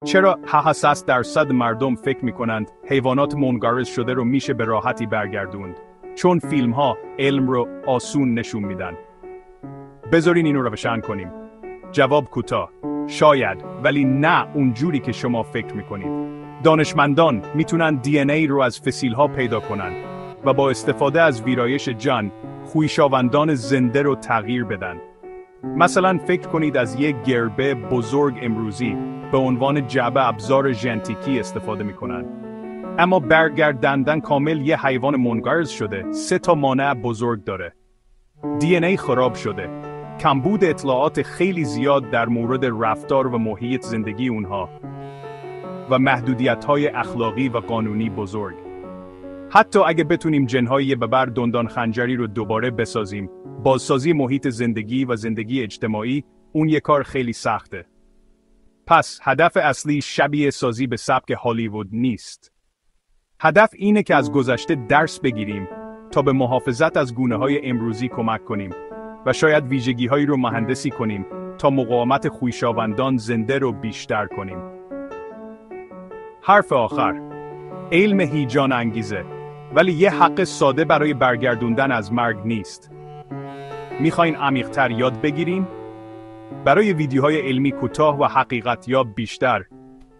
چرا 87% مردم فکر میکنند حیوانات منقرض شده رو میشه به راحتی برگردوند؟ چون فیلم ها علم رو آسون نشون میدن. بذارین اینو روشن کنیم. جواب کوتاه: شاید، ولی نه اونجوری که شما فکر میکنید. دانشمندان میتونن DNA رو از فسیل ها پیدا کنن و با استفاده از ویرایش جان خویشاوندان زنده رو تغییر بدن. مثلا فکر کنید از یک گربه بزرگ امروزی به عنوان جعبه ابزار ژنتیکی استفاده میکنن. اما برگرداندن کامل یه حیوان منقرض شده 3 مانع بزرگ داره. DNA خراب شده، کمبود اطلاعات خیلی زیاد در مورد رفتار و محیط زندگی اونها و محدودیت‌های اخلاقی و قانونی بزرگ. حتی اگه بتونیم جن‌های ببر دندان خنجری رو دوباره بسازیم، بازسازی محیط زندگی و زندگی اجتماعی اون یه کار خیلی سخته. پس هدف اصلی شبیه سازی به سبک هالیوود نیست. هدف اینه که از گذشته درس بگیریم تا به محافظت از گونه‌های امروزی کمک کنیم و شاید ویژگی‌هایی رو مهندسی کنیم تا مقاومت خویشاوندان زنده رو بیشتر کنیم. حرف آخر: علم هیجان انگیزه، ولی یه حق ساده برای برگردوندن از مرگ نیست. میخواین عمیق‌تر یاد بگیریم؟ برای ویدیوهای علمی کوتاه و حقیقت یاب بیشتر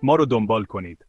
ما رو دنبال کنید.